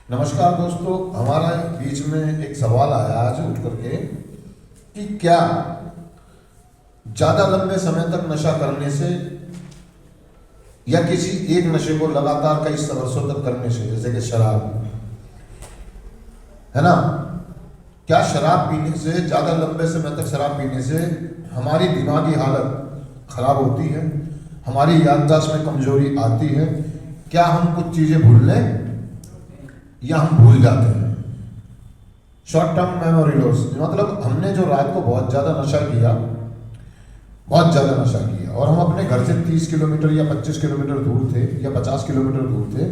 नमस्कार दोस्तों, हमारा बीच में एक सवाल आया आज उठ करके कि क्या ज्यादा लंबे समय तक नशा करने से या किसी एक नशे को लगातार कई वर्षों तक करने से, जैसे कि शराब है ना, क्या शराब पीने से, ज्यादा लंबे समय तक शराब पीने से हमारी दिमागी हालत खराब होती है, हमारी याददाश्त में कमजोरी आती है, क्या हम कुछ चीजें भूल लें या हम भूल जाते हैं? शॉर्ट टर्म मेमोरी लॉस, मतलब हमने जो रात को बहुत ज़्यादा नशा किया और हम अपने घर से 30 किलोमीटर या 25 किलोमीटर दूर थे या 50 किलोमीटर दूर थे,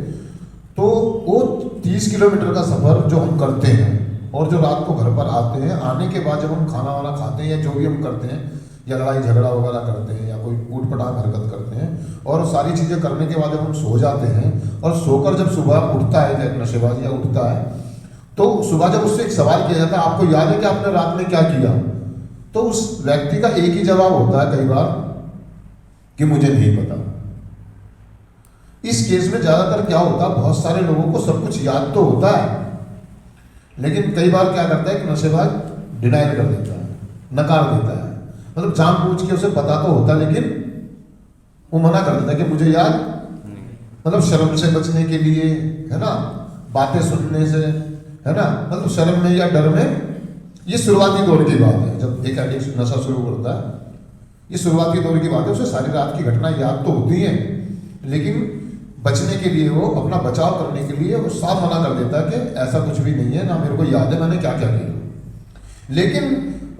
तो वो 30 किलोमीटर का सफ़र जो हम करते हैं और जो रात को घर पर आते हैं, आने के बाद जब हम खाना वाना खाते हैं या जो भी हम करते हैं या लड़ाई झगड़ा वगैरह करते हैं या कोई ऊट पटांग हरकत करते हैं, और सारी चीज़ें करने के बाद जब हम सो जाते हैं और सोकर जब सुबह उठता है, जब नशेबाज या उठता है, तो सुबह जब उससे एक सवाल किया जाता है, आपको याद है कि आपने रात में क्या किया, तो उस व्यक्ति का एक ही जवाब होता है कई बार कि मुझे नहीं पता। इस केस में ज्यादातर क्या होता है, बहुत सारे लोगों को सब कुछ याद तो होता है, लेकिन कई बार क्या करता है कि नशेबाज डिनाइल कर देता है, नकार देता है, मतलब जानबूझ के उसे पता तो होता है लेकिन वो मना कर देता है कि मुझे याद, मतलब शर्म से बचने के लिए, है ना, बातें सुनने से, है ना, मतलब शर्म में या डर में। ये शुरुआती दौर की बात है, जब एक एडिक्ट नशा शुरू करता है, ये शुरुआती दौर की बात है, उसे सारी रात की घटना याद तो होती है, लेकिन बचने के लिए, वो अपना बचाव करने के लिए वो साफ मना कर देता है कि ऐसा कुछ भी नहीं है, ना मेरे को याद है मैंने क्या क्या किया। लेकिन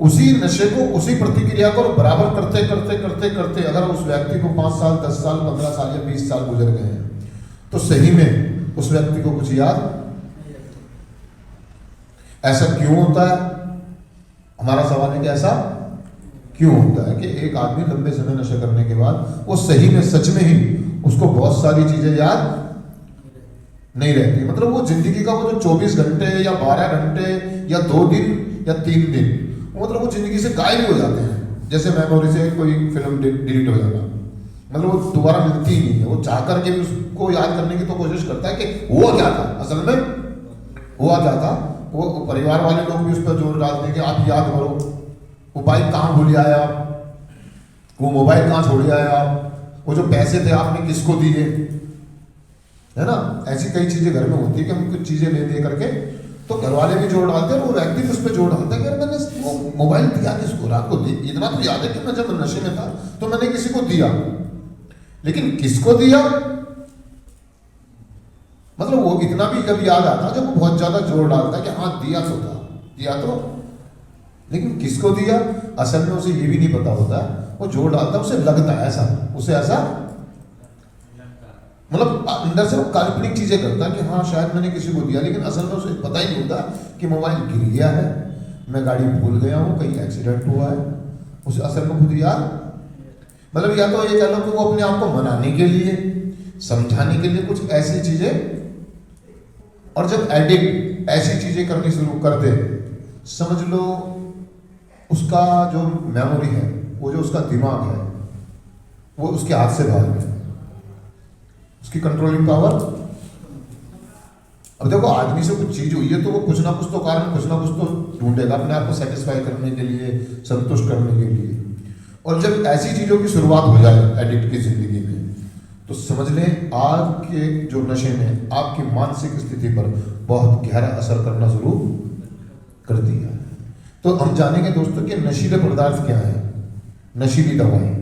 उसी नशे को, उसी प्रतिक्रिया को बराबर करते करते करते करते अगर उस व्यक्ति को 5 साल 10 साल 15 साल या 20 साल गुजर गए हैं, तो सही में उस व्यक्ति को कुछ याद। ऐसा क्यों होता है? हमारा सवाल है कि ऐसा क्यों होता है कि एक आदमी लंबे समय नशा करने के बाद वो सही में, सच में ही उसको बहुत सारी चीजें याद नहीं रहती, मतलब वो जिंदगी का वो जो 24 घंटे या 12 घंटे या 2 दिन या 3 दिन, मतलब वो जिंदगी से गायब हो जाते हैं, जैसे मेमोरी से कोई फिल्म डिलीट हो जाना, मतलब वो दोबारा मिलती ही नहीं है। वो चाह करके भी उसको याद करने की तो कोशिश करता है कि हुआ क्या था, असल में हुआ क्या था। वो परिवार वाले लोग भी उस पर जोर डालते हैं कि आप याद करो, वो बाइक कहाँ भूल आया आप, वो मोबाइल कहाँ छोड़ आया आप, वो जो पैसे थे आपने किसको दिए, है ना। ऐसी कई चीजें घर में होती है कि हम कुछ चीजें ले दे करके, तो घर वाले भी जोड़ डालते हैं और वो व्यक्ति भी उस पर जोड़ डालता है कि मैंने वो मोबाइल दिया किसको, रात को इतना तो याद है कि मैं जब नशे में था तो मैंने किसी को दिया, लेकिन किसको दिया, मतलब वो इतना भी जब याद आता जब वो बहुत ज्यादा जोर डालता है कि हाँ दिया तो था, दिया तो, लेकिन किसको दिया असल में उसे ये भी नहीं पता होता। वो जोर डालता, उसे लगता है ऐसा, उसे ऐसा, मतलब अंदर से वो काल्पनिक चीजें करता है कि हाँ शायद मैंने किसी को दिया, लेकिन असल में उसे पता ही नहीं होता कि मोबाइल गिर गया है, मैं गाड़ी भूल गया हूँ, कहीं एक्सीडेंट हुआ है, उसे असल में खुद याद, मतलब या तो ये कह लो कि वो अपने आप को मनाने के लिए, समझाने के लिए कुछ ऐसी चीजें, और जब एडिक्ट ऐसी चीजें करनी शुरू कर दे, समझ लो उसका जो मेमोरी है, वो जो उसका दिमाग है, वो उसके हाथ से बाहर है, उसकी कंट्रोलिंग पावर। अब देखो आदमी से कुछ चीज हुई है तो वो कुछ ना कुछ तो कारण, कुछ ना कुछ तो ढूंढेगा अपने आप को सेटिस्फाई करने के लिए, संतुष्ट करने के लिए। और जब ऐसी चीजों की शुरुआत हो जाए एडिक्ट की जिंदगी में, तो समझ लें आपके जो नशे ने आपकी मानसिक स्थिति पर बहुत गहरा असर करना शुरू कर दिया है। तो हम जानेंगे दोस्तों कि नशीले पदार्थ क्या है, नशीली दवाएं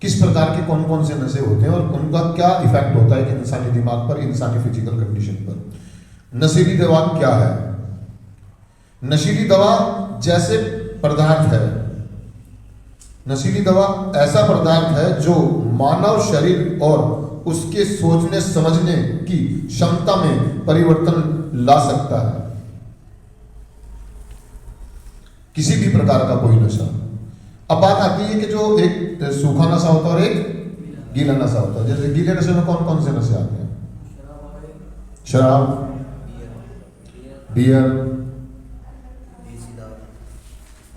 किस प्रकार के, कौन कौन से नशे होते हैं और उनका क्या इफेक्ट होता है कि इंसानी दिमाग पर, इंसानी फिजिकल कंडीशन पर। नशीली दवा क्या है? नशीली दवा जैसे पदार्थ है, नशीली दवा ऐसा पदार्थ है जो मानव शरीर और उसके सोचने समझने की क्षमता में परिवर्तन ला सकता है। किसी भी प्रकार का कोई नशा। अब बात आती है कि जो एक सूखा नशा होता है और एक गीला नशा होता है। जैसे गीले नशे में कौन कौन से नशे आते हैं? शराब, बियर,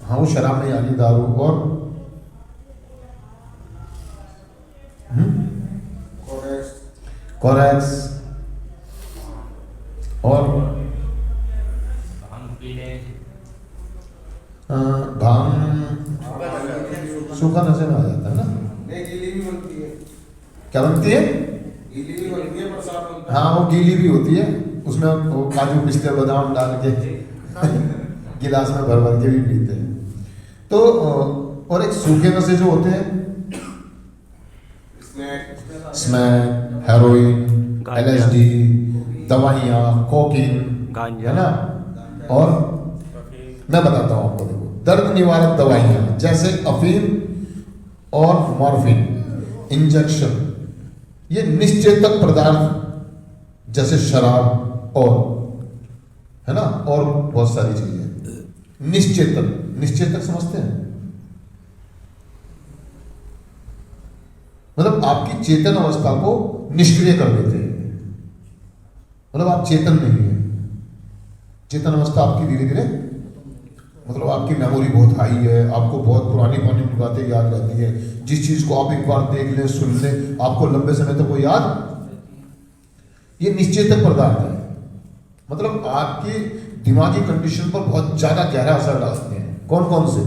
हाँ वो शराब में यानी दारू, और कोरेक्स और भांग सूखा नशे में आ जाता है ना। गीली भी बनती है। क्या बनती है? गीली भी बनती है, प्रसाद बनता है। हाँ वो गीली भी होती है, उसमें वो काजू पिस्ते बादाम डाल के गिलास में भर भर के भी पीते हैं। तो और एक सूखे नशे जो होते हैं, स्मैक, हेरोइन, LSD, दवाइयाँ, कोकीन, है ना। और मैं बताता हूँ आपको, देखो दर्द निवारक दवाइयाँ जैसे अफीम और मॉर्फिन, इंजेक्शन, ये निश्चेतक पदार्थ जैसे शराब और, है ना, और बहुत सारी चीजें। निश्चेतक, निश्चेतक समझते हैं? मतलब आपकी चेतन अवस्था को निष्क्रिय कर देते हैं, मतलब आप चेतन नहीं है। चेतन अवस्था आपकी धीरे धीरे, मतलब आपकी मेमोरी बहुत हाई है, आपको बहुत पुरानी पुरानी बातें याद रहती है। जिस चीज को आप एक बार देख लें, सुन लें, आपको लंबे समय तक वो याद। ये निश्चेतक पदार्थ है, मतलब आपकी दिमागी कंडीशन पर बहुत ज्यादा गहरा असर डालते हैं। कौन कौन से?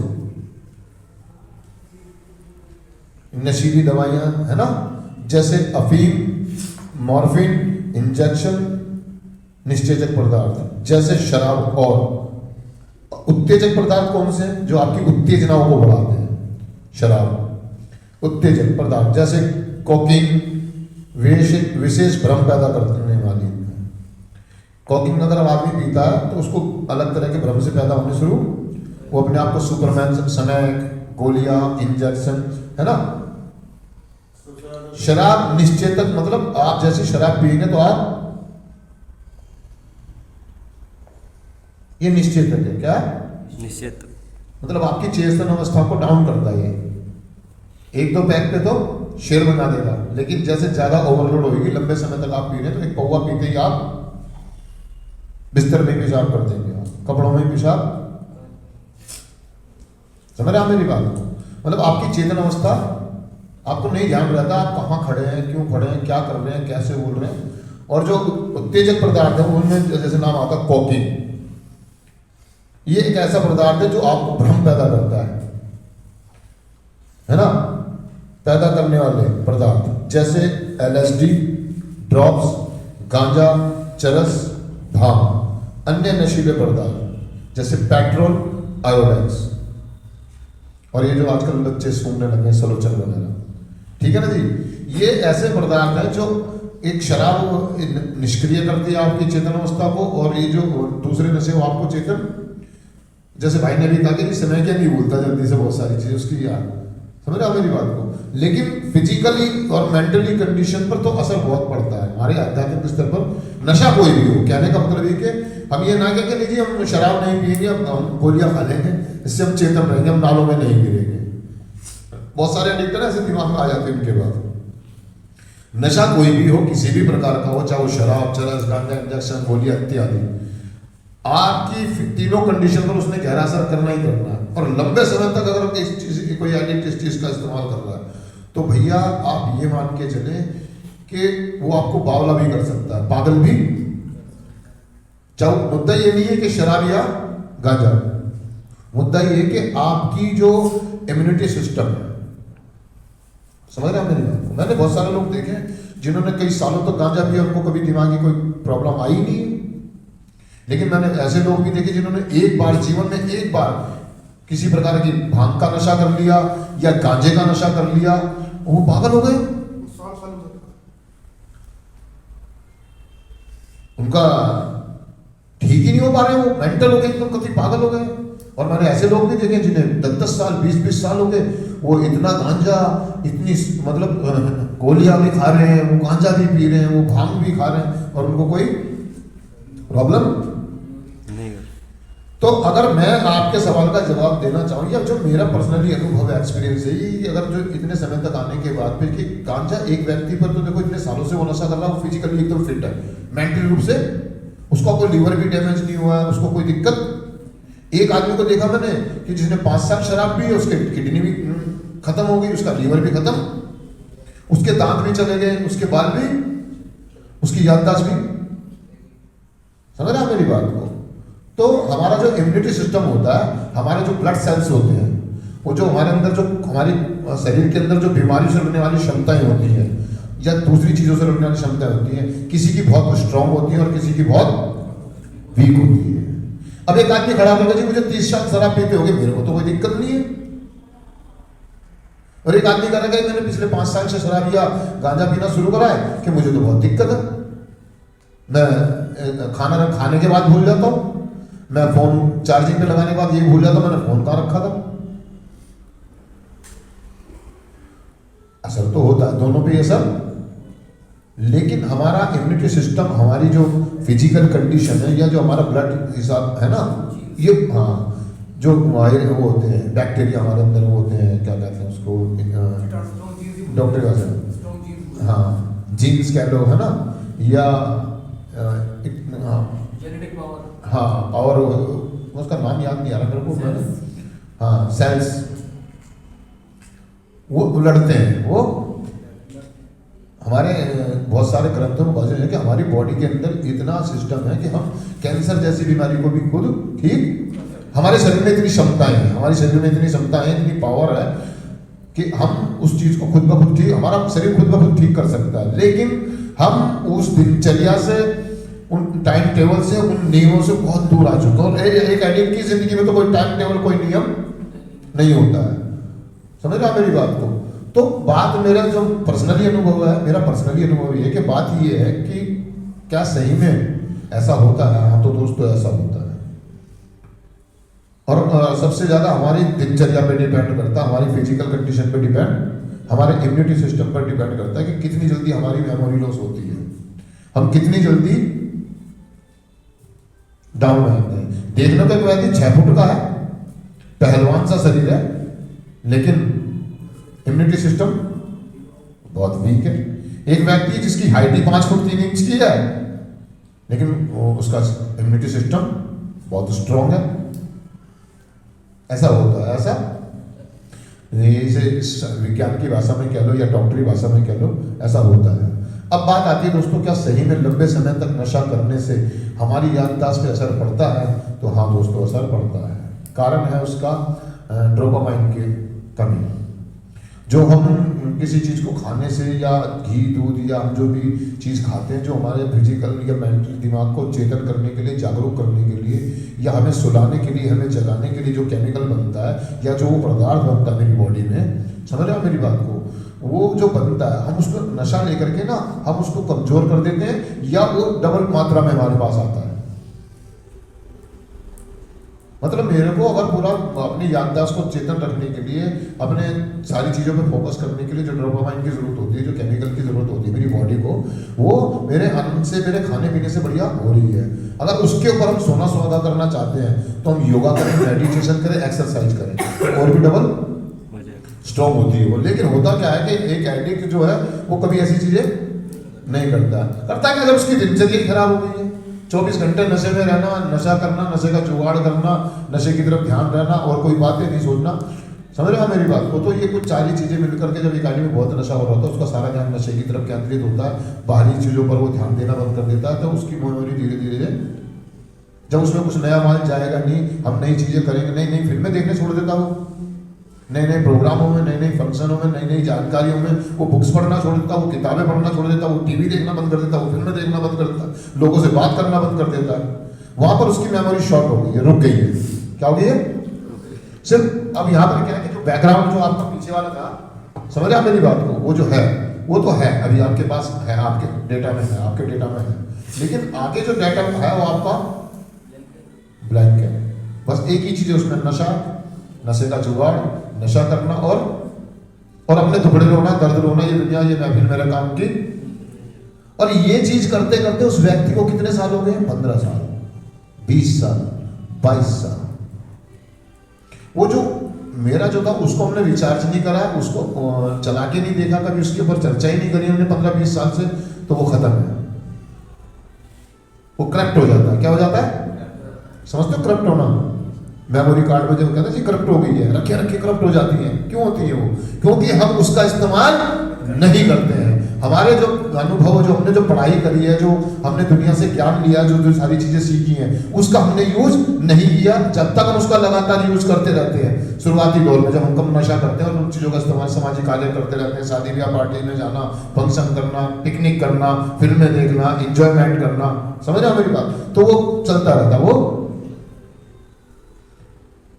नशीली दवाइयां, है ना, जैसे अफीम, मॉर्फिन, इंजेक्शन, निश्चेतक पदार्थ जैसे शराब। और उत्तेजक पदार्थ कौन से? जो आपकी उत्तेजनाओं को बढ़ाते हैं। शराब उत्तेजक पदार्थ जैसे कोकीन, विशेष भ्रम पैदा करने वाली। कोकीन अगर आदमी पीता है तो उसको अलग तरह के भ्रम से पैदा होने शुरू, वो अपने आप को सुपरमैन, स्नैक, गोलियां, इंजेक्शन, है ना। शराब निश्चेतक, मतलब आप जैसे शराब पिएंगे तो आप, ये निश्चेतक है। क्या निश्चेतक? मतलब आपकी चेतन अवस्था को डाउन करता है। एक दो पैक पे तो शेर बना देगा, लेकिन जैसे ज्यादा ओवरलोड होगी, लंबे समय तक आप पी रहे हैं, तो एक पौवा पीते ही आप बिस्तर में पेशाब कर देंगे, आप कपड़ों में पेशाब। समझ रहे आप मेरी बात को? मतलब आपकी चेतन अवस्था, आपको नहीं ध्यान रहता आप कहाँ खड़े हैं, क्यों खड़े हैं, क्या कर रहे हैं, कैसे बोल रहे हैं। और जो उत्तेजक पदार्थ है उनमें जैसे नाम आता है कोकीन, ये एक ऐसा पदार्थ है जो आपको भ्रम पैदा करता है ना, पैदा करने वाले पदार्थ जैसे LSD, ड्रॉप्स, गांजा, चरस, भांग, अन्य नशीले पदार्थ जैसे पेट्रोल, आयोडेक्स, और ये जो आजकल बच्चे सूंघने लगे सलोचन वगैरह, ठीक है ना जी। ये ऐसे पदार्थ है जो एक शराब निष्क्रिय करती है आपकी चेतन अवस्था को, और ये जो दूसरे नशे वो आपको चेतन, जैसे भाई ने भी कहा कि समय क्या नहीं भूलता जल्दी से बहुत सारी चीजें उसकी याद। समझ रहे आप मेरी बात को? लेकिन फिजिकली और मेंटली कंडीशन पर तो असर बहुत पड़ता है हमारे आध्यात्मिक स्तर पर। नशा कोई भी हो, कहने का मतलब ये कि हम ये ना कह के लीजिए हम शराब नहीं पिएंगे, हम गोलियां खा लेंगे, इससे हम चेतन रहेंगे, हम नालों में नहीं गिरेंगे। बहुत सारे एडिक्टर ऐसे दिमाग में आ जाते हैं उनके बाद। नशा कोई भी हो, किसी भी प्रकार का हो, चाहे वो शराब, चरस, गांजा, इंजेक्शन, गोलियां इत्यादि, आपकी तीनों कंडीशन पर उसने गहरा असर करना ही करना है। और लंबे समय तक अगर इस चीज कोई एडिक्ट इस चीज का इस्तेमाल कर रहा है तो भैया आप ये मान के चले कि वो आपको बावला भी कर सकता है, पागल भी। चाहे मुद्दा ये नहीं है कि शराब या गांजा, मुद्दा ये है कि आपकी जो इम्यूनिटी सिस्टम है, समझ रहे हैं मेरी बात को? मैंने बहुत सारे लोग देखे जिन्होंने कई सालों तक गांजा पिया, उनको कभी दिमागी कोई प्रॉब्लम आई नहीं। लेकिन मैंने ऐसे लोग भी देखे जिन्होंने एक बार जीवन में एक बार किसी प्रकार की भांग का नशा कर लिया या गांजे का नशा कर लिया, वो पागल हो गए। उनका ठीक ही नहीं हो पा रहे, वो मेंटल हो गए, एकदम कभी पागल हो गए। और मैंने ऐसे लोग भी देखे जिन्हें 10-10 साल 20-20 साल हो गए, वो इतना गांजा, इतनी मतलब गोलियां भी खा रहे हैं, वो गांजा भी पी रहे हैं, वो भांग भी खा रहे हैं, और उनको कोई प्रॉब्लम नहीं। तो अगर मैं आपके सवाल का जवाब देना चाहूँ, या जो मेरा पर्सनली अनुभव है, एक्सपीरियंस है, ये अगर जो इतने समय तक आने के बाद फिर कि गांजा एक व्यक्ति पर, तो देखो इतने सालों से वो नशा कर रहा है, वो फिजिकली एकदम फिट है, मेंटली रूप से उसका कोई लीवर भी डैमेज नहीं हुआ है, उसको कोई दिक्कत। एक आदमी को देखा मैंने कि जिसने 5 साल शराब पी, उसके किडनी भी खत्म हो गई, उसका लीवर भी खत्म, उसके दांत भी चले गए, उसके बाल भी, उसकी याददाश्त भी। समझ रहे हैं मेरी बात को? तो हमारा जो इम्यूनिटी सिस्टम होता है, हमारे जो ब्लड सेल्स होते हैं, वो जो हमारे अंदर जो हमारी शरीर के अंदर जो बीमारी से लड़ने वाली क्षमताएं होती हैं या दूसरी चीजों से लड़ने वाली क्षमताएं होती हैं, किसी की बहुत स्ट्रांग होती है और किसी की बहुत वीक होती है। अब एक आदमी खड़ा होगा, जी मुझे 30 साल शराब पीते होगे, मेरे को तो कोई दिक्कत नहीं है। और एक आदमी कह रहा है मैंने पिछले 5 साल से शराब या गांजा पीना शुरू करा है कि मुझे तो बहुत दिक्कत है, मैं खाने के बाद भूल जाता हूं, मैं फोन चार्जिंग पे लगाने के बाद ये भूल जाता हूं मैंने फोन कहां रखा था। असर तो होता है दोनों पे असर, लेकिन हमारा इम्यूनिटी सिस्टम, हमारी जो फिजिकल कंडीशन है या जो हमारा ब्लड हिसाब है ना, ये हाँ जो हमारे वो होते हैं बैक्टीरिया हमारे अंदर वो होते हैं, क्या कहते हैं उसको डॉक्टर का से, हाँ जीन्स कह लो है ना, या जेनेटिक पावर, हाँ पावर, उसका नाम याद नहीं आ रहा मेरे को, हाँ सेल्स, वो लड़ते हैं। वो हमारे बहुत सारे ग्रंथों में वजह है कि हमारी बॉडी के अंदर इतना सिस्टम है कि हम कैंसर जैसी बीमारी को भी खुद ठीक, हमारे शरीर में इतनी क्षमताएं हैं, हमारे शरीर में इतनी क्षमताएं हैं, इतनी पावर है कि हम उस चीज को खुद ब खुद ठीक, हमारा शरीर खुद ब खुद ठीक कर सकता है। लेकिन हम उस दिनचर्या से, उन टाइम टेबल से, उन नियमों से बहुत दूर आ चुके हैं। और एक एडिक्ट की जिंदगी में तो कोई टाइम टेबल, कोई नियम नहीं होता है। समझ रहे मेरी बात को? तो बात मेरा जो पर्सनली अनुभव है, मेरा पर्सनली अनुभव ये है कि बात ये है कि क्या सही में ऐसा होता है? हाँ तो दोस्तों ऐसा होता है। और सबसे ज्यादा हमारी दिनचर्या पे डिपेंड करता है, हमारी फिजिकल कंडीशन पे डिपेंड, हमारे इम्यूनिटी सिस्टम पर डिपेंड करता है कि कितनी जल्दी हमारी मेमोरी लॉस होती है, हम कितनी जल्दी डाउन में आते हैं। देखने को एक व्यक्ति 6 फुट का है, पहलवान सा शरीर है, लेकिन इम्यूनिटी सिस्टम बहुत वीक है। एक व्यक्ति जिसकी हाइट ही 5 फुट 3 इंच की है, लेकिन उसका इम्यूनिटी सिस्टम बहुत स्ट्रांग है। ऐसा होता है, ऐसा इसे विज्ञान की भाषा में कह लो या डॉक्टरी भाषा में कह लो, ऐसा होता है। अब बात आती है दोस्तों, क्या सही में लंबे समय तक नशा करने से हमारी याददाश्त पे असर पड़ता है? तो हाँ दोस्तों असर पड़ता है। कारण है उसका डोपामाइन की कमी। जो हम किसी चीज़ को खाने से या घी दूध या हम जो भी चीज़ खाते हैं, जो हमारे फिजिकल या मेंटल दिमाग को चेतन करने के लिए, जागरूक करने के लिए या हमें सुलाने के लिए, हमें जगाने के लिए जो केमिकल बनता है या जो वो पदार्थ बनता है मेरी बॉडी में, समझ रहे हो मेरी बात को? वो जो बनता है, हम उसको नशा लेकर के ना हम उसको कमजोर कर देते हैं या वो डबल मात्रा में हमारे पास आता है। मतलब मेरे को अगर पूरा अपनी याददाश्त को चेतन रखने के लिए, अपने सारी चीज़ों पे फोकस करने के लिए जो डोपामाइन की जरूरत होती है, जो केमिकल की जरूरत होती है मेरी बॉडी को, वो मेरे अन्न से, मेरे खाने पीने से बढ़िया हो रही है। अगर उसके ऊपर हम सोना सुहागा करना चाहते हैं तो हम योगा करें, मेडिटेशन करें, एक्सरसाइज करें, और भी डबल स्ट्रॉन्ग होती है वो। लेकिन होता क्या है कि एक एडिक्ट जो है वो कभी ऐसी चीजें नहीं करता है, जब उसकी दिनचर्या ही खराब हो गई है। 24 घंटे नशे में रहना, नशा करना, नशे का जुगाड़ करना, नशे की तरफ ध्यान रहना और कोई बातें नहीं सोचना। समझ रहे हो मेरी बात को? तो ये कुछ सारी चीजें मिलकर के जब एक आदमी में बहुत नशा हो रहा होता है, उसका सारा ध्यान नशे की तरफ केंद्रित होता है, बाहरी चीजों पर वो ध्यान देना बंद कर देता है। तो उसकी मेमोरी धीरे धीरे, जब उसमें कुछ नया माल जाएगा नहीं, हम नई चीजें करेंगे, नई नई फिल्में देखने छोड़ देता वो, नए नए प्रोग्रामों में, नई नई फंक्शनों में, नई नई जानकारियों में वो बुक्स पढ़ना छोड़ देता, वो किताबें पढ़ना छोड़ देता, वो टीवी देखना बंद कर देता, वो फिल्में देखना बंद कर देता, लोगों से बात करना बंद कर देता है। वहां पर उसकी मेमोरी शॉर्ट हो गई है, रुक गई है। क्या हो गई है? सिर्फ अब यहाँ पर क्या है कि जो बैकग्राउंड जो आपका पीछे वाला था, समझ रहे आप मेरी बात को? वो जो है वो तो है, अभी आपके पास है, आपके डेटा में है, आपके डेटा में है, लेकिन आगे जो डेटा है वो आपका ब्लैंक है। बस एक ही चीज है उसमें, नशा, नशे का जुगाड़, नशा करना और अपने टुकड़े रोना, दर्द रोना, ये दुनिया, ये महफिल मेरे काम की। और ये चीज करते करते उस व्यक्ति को कितने साल हो गए? 15 साल, 20 साल, 22 साल। वो जो मेरा जो था उसको हमने रिचार्ज नहीं करा, उसको चला के नहीं देखा, कभी उसके ऊपर चर्चा ही नहीं करी हमने 15-20 साल से, तो वो खत्म है, वो करप्ट हो जाता है। क्या हो जाता है? समझते हो करप्ट होना? मेमोरी कार्ड में जो कहते हैं जी करप्ट हो गई है, रखे रखे करप्ट हो जाती है। क्यों होती है वो? क्योंकि हम उसका इस्तेमाल नहीं करते हैं। हमारे जो अनुभव, जो हमने जो पढ़ाई करी है, जो हमने दुनिया से ज्ञान लिया, जो जो सारी चीजें सीखी हैं, उसका हमने यूज नहीं किया। जब तक हम उसका लगातार यूज करते रहते हैं, शुरुआती दौर में जब हम कम नशा करते हैं और उन चीजों का इस्तेमाल सामाजिक कार्य करते रहते हैं, शादी ब्याह पार्टी में जाना, फंक्शन करना, पिकनिक करना, फिल्में देखना, इंजॉयमेंट करना, समझ रहे हो मेरी बात, तो वो चलता रहता, वो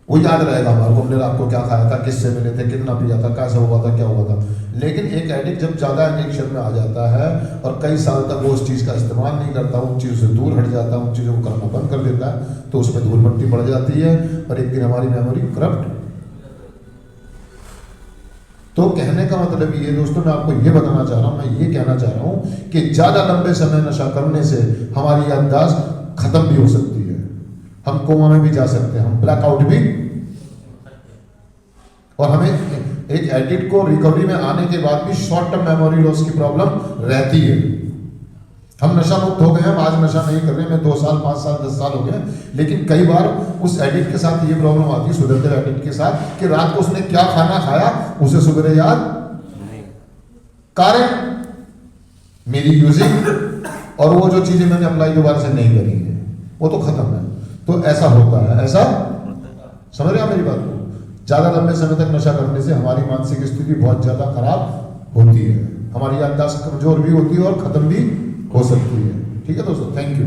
याद रहेगा हमारे को, हमने रात को क्या खाया था, किससे मिले थे, कितना पिया था, कैसा हुआ था, क्या हुआ था। लेकिन एक एडिक्ट जब ज़्यादा एडिक्शन में आ जाता है और कई साल तक वो उस चीज़ का इस्तेमाल नहीं करता, उन चीज़ों से दूर हट जाता है, उन चीज़ों को करना बंद कर देता है, तो उसमें धूल मिट्टी बढ़ जाती है और एक दिन हमारी मेमोरी करप्ट। तो कहने का मतलब ये दोस्तों, मैं आपको ये बताना चाह रहा हूँ, मैं ये कहना चाह रहा हूँ कि ज़्यादा लंबे समय नशा करने से हमारी याददाश्त खत्म भी हो सकती है, हम कोमा में भी जा सकते हैं, हम ब्लैकआउट भी, और हमें एक एडिक्ट को रिकवरी में आने के बाद भी शॉर्ट टर्म मेमोरी लॉस की प्रॉब्लम रहती है। हम नशा मुक्त हो गए हैं, आज नशा नहीं कर रहे, मैं 2 साल 5 साल 10 साल हो गए, लेकिन कई बार उस एडिक्ट के साथ ये प्रॉब्लम आती है, सुधरते एडिक्ट के साथ, कि रात को उसने क्या खाना खाया उसे सुबह याद नहीं। कारण मेरी यूजिंग और वो जो चीजें मैंने अप्लाई दोबारा से नहीं करी है, वो तो खत्म है। तो ऐसा होता है, ऐसा समझ रहे हैं मेरी बात को। ज़्यादा लंबे समय तक नशा करने से हमारी मानसिक स्थिति बहुत ज़्यादा खराब होती है, हमारी याददाश्त कमजोर भी होती है और ख़त्म भी हो सकती है। ठीक है दोस्तों, थैंक यू।